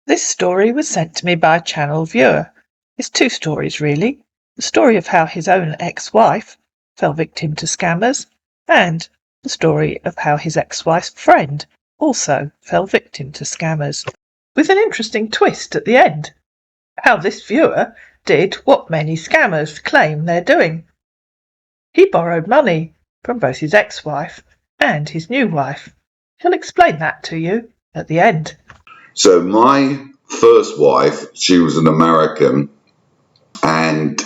This story was sent to me by a channel viewer. It's two stories, really. The story of how his own ex-wife fell victim to scammers, and the story of how his ex-wife's friend also fell victim to scammers, with an interesting twist at the end. How this viewer did what many scammers claim they're doing. He borrowed money from both his ex-wife and his new wife. He'll explain that to you at the end. So my first wife, she was an American, and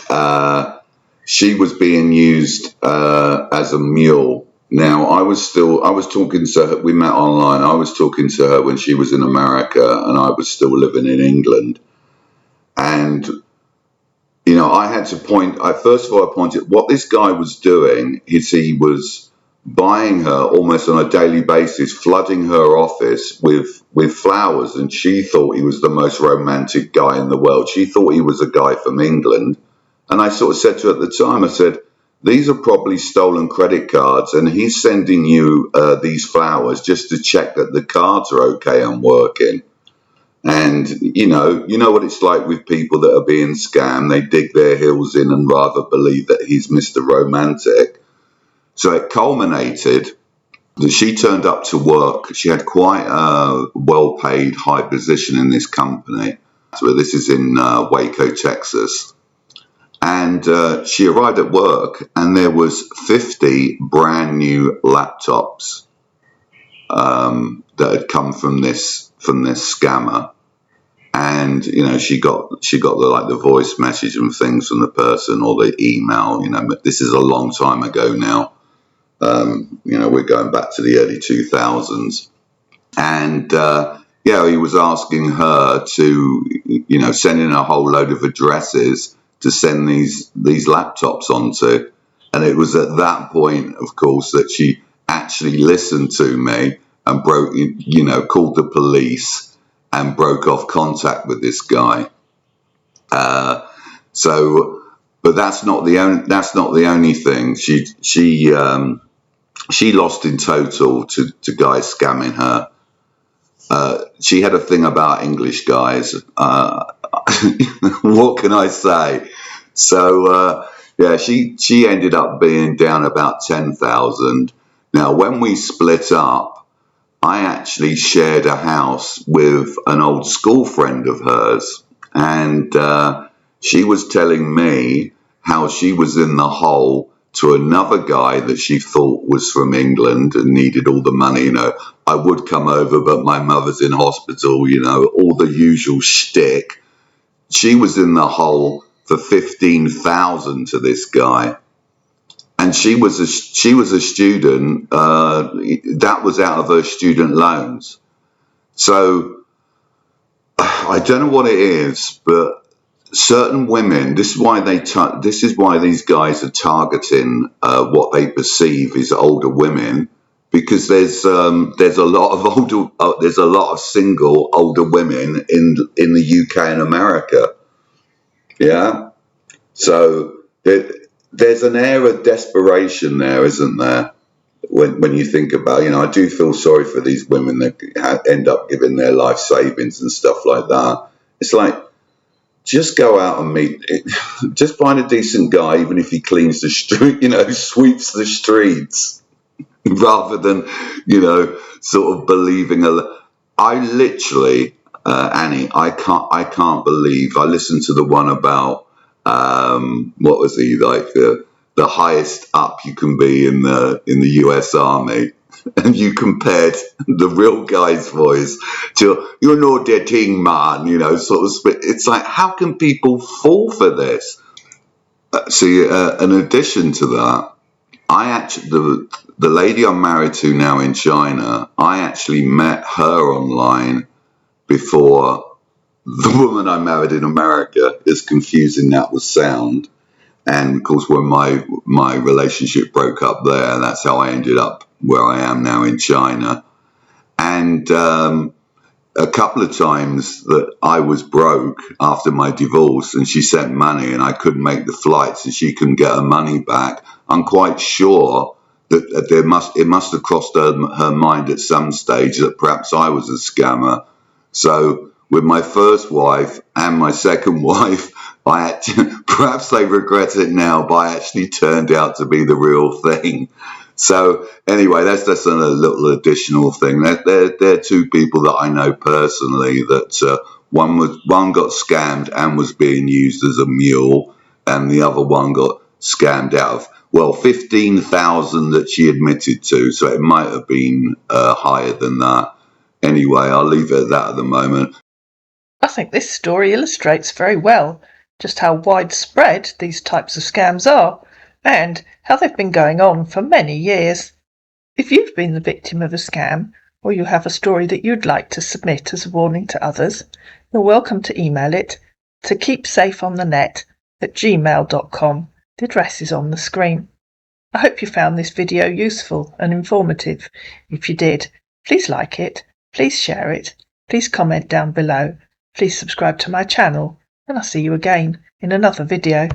she was being used as a mule. Now, I was talking to her. We met online. I was talking to her when she was in America, and I was still living in England. And you know, I had to first of all, I pointed what this guy was doing is he was buying her almost on a daily basis, flooding her office with flowers, and she thought he was the most romantic guy in the world. She thought he was a guy from England. And I sort of said to her at the time, I said, these are probably stolen credit cards, and he's sending you these flowers just to check that the cards are okay and working. And, you know what it's like with people that are being scammed. They dig their heels in and rather believe that he's Mr. Romantic. So it culminated that she turned up to work. She had quite a well-paid high position in this company. So this is in Waco, Texas. And she arrived at work, and there was 50 brand new laptops that had come from this scammer. And you know, she got the voice message and things from the person, or the email. You know, but this is a long time ago now. You know, we're going back to the early 2000s, and he was asking her to, you know, send in a whole load of addresses to send these laptops onto. And it was at that point, of course, that she actually listened to me and called the police and broke off contact with this guy. But that's not the only thing. She lost in total to guys scamming her. She had a thing about English guys. What can I say? So she ended up being down about 10,000. Now, when we split up, I actually shared a house with an old school friend of hers, and she was telling me how she was in the hole to another guy that she thought was from England and needed all the money. You know, I would come over, but my mother's in hospital, you know, all the usual shtick. She was in the hole for 15,000 to this guy. And she was a student, that was out of her student loans. So I don't know what it is, but certain women, this is why these guys are targeting what they perceive as older women, because there's a lot of single older women in the UK and America. Yeah. So there's an air of desperation there, isn't there? When you think about, you know, I do feel sorry for these women that end up giving their life savings and stuff like that. It's like, just go out and just find a decent guy, even if he cleans the street, you know, sweeps the streets, rather than, you know, sort of believing I literally, Annie, I can't believe, I listened to the one about, what was he, like the highest up you can be in the US Army, and you compared the real guy's voice to, you know, that thing, man, you know, sort of. It's like, how can people fall for this? See, in addition to that, the lady I'm married to now in China, I actually met her online before the woman I married in America, as confusing that would sound. And of course, when my relationship broke up there, that's how I ended up where I am now in China. And a couple of times that I was broke after my divorce, and she sent money, and I couldn't make the flights, and she couldn't get her money back. I'm quite sure that it must have crossed her mind at some stage that perhaps I was a scammer. So with my first wife and my second wife, perhaps they regret it now, but I actually turned out to be the real thing. So anyway, that's just a little additional thing. They're two people that I know personally that one got scammed and was being used as a mule, and the other one got scammed out of, well, 15,000 that she admitted to. So it might have been higher than that. Anyway, I'll leave it at that at the moment. I think this story illustrates very well just how widespread these types of scams are and how they've been going on for many years. If you've been the victim of a scam, or you have a story that you'd like to submit as a warning to others, you're welcome to email it to keepsafeonthenet@gmail.com. The address is on the screen. I hope you found this video useful and informative. If you did, please like it, please share it, please comment down below, please subscribe to my channel, and I'll see you again in another video.